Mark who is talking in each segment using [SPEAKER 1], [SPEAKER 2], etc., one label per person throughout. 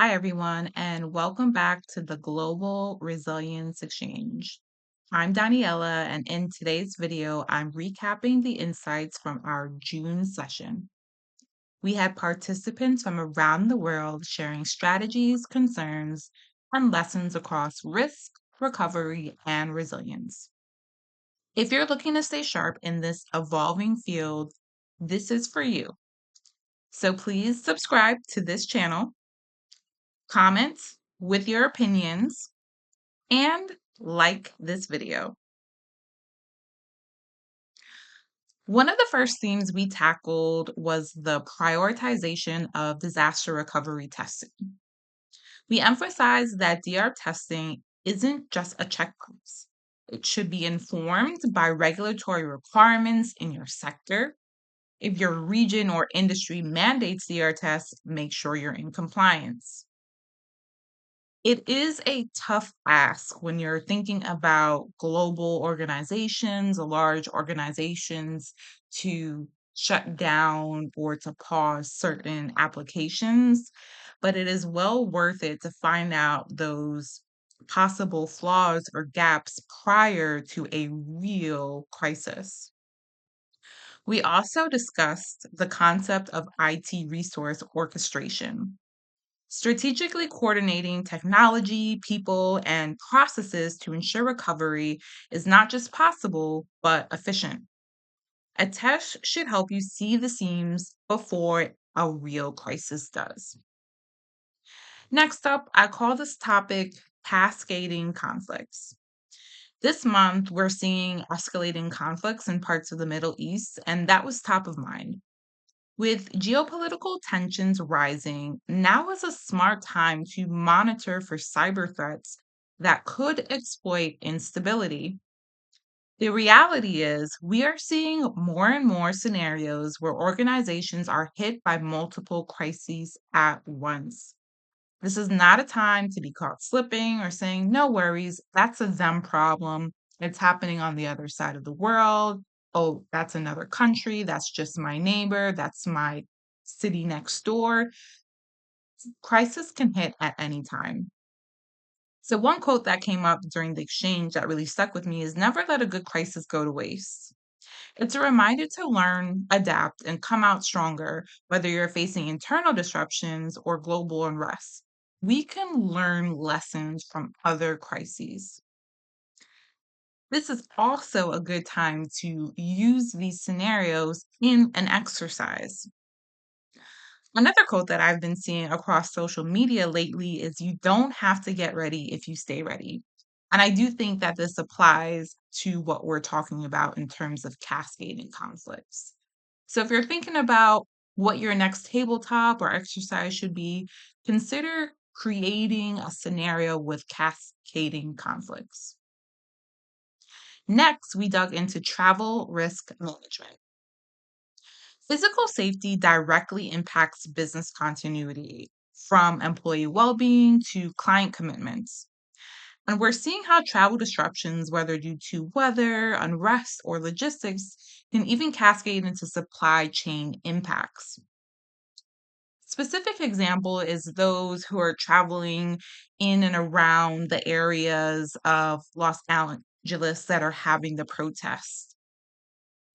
[SPEAKER 1] Hi, everyone, and welcome back to the Global Resilience Exchange. I'm Daniela, and in today's video, I'm recapping the insights from our June session. We had participants from around the world sharing strategies, concerns, and lessons across risk, recovery, and resilience. If you're looking to stay sharp in this evolving field, this is for you. So please subscribe to this channel, comment with your opinions, and like this video. One of the first themes we tackled was the prioritization of disaster recovery testing. We emphasized that DR testing isn't just a checkbox. It should be informed by regulatory requirements in your sector. If your region or industry mandates DR tests, make sure you're in compliance. It is a tough ask when you're thinking about global organizations, large organizations, to shut down or to pause certain applications, but it is well worth it to find out those possible flaws or gaps prior to a real crisis. We also discussed the concept of IT resource orchestration. Strategically coordinating technology, people, and processes to ensure recovery is not just possible, but efficient. A test should help you see the seams before a real crisis does. Next up, I call this topic cascading conflicts. This month, we're seeing escalating conflicts in parts of the Middle East, and that was top of mind. With geopolitical tensions rising, now is a smart time to monitor for cyber threats that could exploit instability. The reality is, we are seeing more and more scenarios where organizations are hit by multiple crises at once. This is not a time to be caught slipping or saying, no worries, that's a them problem. It's happening on the other side of the world. Oh, that's another country. That's just my neighbor. That's my city next door. Crisis can hit at any time. So, one quote that came up during the exchange that really stuck with me is never let a good crisis go to waste. It's a reminder to learn, adapt, and come out stronger, whether you're facing internal disruptions or global unrest. We can learn lessons from other crises. This is also a good time to use these scenarios in an exercise. Another quote that I've been seeing across social media lately is you don't have to get ready if you stay ready. And I do think that this applies to what we're talking about in terms of cascading conflicts. So if you're thinking about what your next tabletop or exercise should be, consider creating a scenario with cascading conflicts. Next, we dug into travel risk management. Physical safety directly impacts business continuity, from employee well being to client commitments. And we're seeing how travel disruptions, whether due to weather, unrest, or logistics, can even cascade into supply chain impacts. Specific example is those who are traveling in and around the areas of Los Angeles that are having the protests.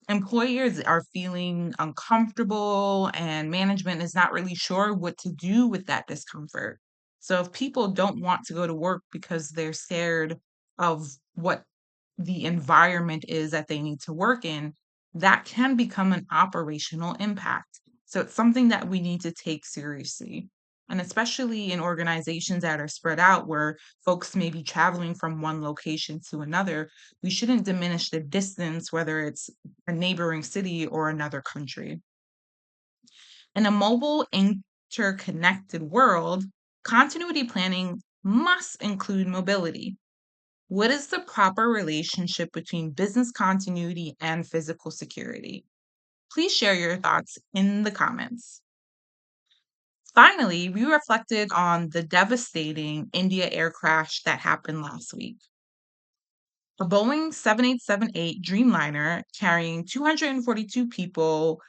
[SPEAKER 1] Employers are feeling uncomfortable and management is not really sure what to do with that discomfort. So if people don't want to go to work because they're scared of what the environment is that they need to work in, that can become an operational impact. So it's something that we need to take seriously. And especially in organizations that are spread out where folks may be traveling from one location to another, we shouldn't diminish the distance, whether it's a neighboring city or another country. In a mobile, interconnected world, continuity planning must include mobility. What is the proper relationship between business continuity and physical security? Please share your thoughts in the comments. Finally, we reflected on the devastating India air crash that happened last week. A Boeing 7878 Dreamliner carrying 242 people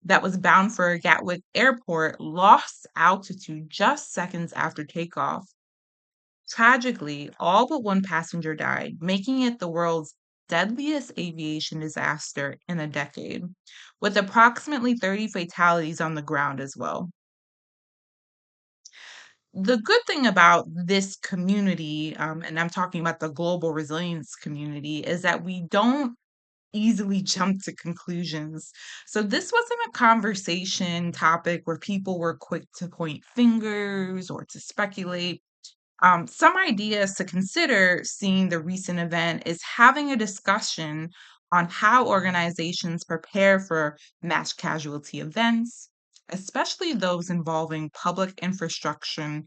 [SPEAKER 1] that was bound for Gatwick Airport lost altitude just seconds after takeoff. Tragically, all but one passenger died, making it the world's deadliest aviation disaster in a decade, with approximately 30 fatalities on the ground as well. The good thing about this community, and I'm talking about the global resilience community, is that we don't easily jump to conclusions. So this wasn't a conversation topic where people were quick to point fingers or to speculate. Some ideas to consider seeing the recent event is having a discussion on how organizations prepare for mass casualty events, especially those involving public infrastructure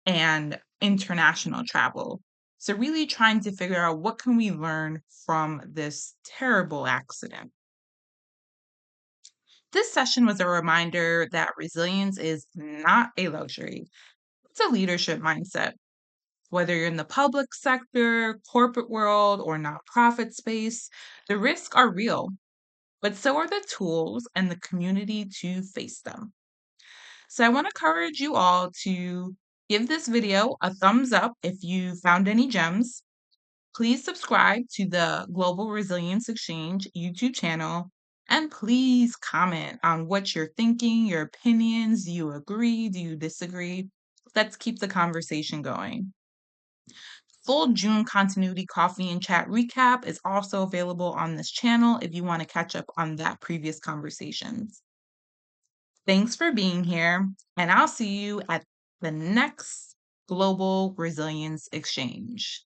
[SPEAKER 1] and international travel. So really trying to figure out what can we learn from this terrible accident. This session was a reminder that resilience is not a luxury. It's a leadership mindset. Whether you're in the public sector, corporate world, or nonprofit space, the risks are real, but so are the tools and the community to face them. So I want to encourage you all to give this video a thumbs up if you found any gems. Please subscribe to the Global Resilience Exchange YouTube channel. And please comment on what you're thinking, your opinions. Do you agree? Do you disagree? Let's keep the conversation going. Full June continuity coffee and chat recap is also available on this channel if you want to catch up on that previous conversations. Thanks for being here, and I'll see you at the next Global Resilience Exchange.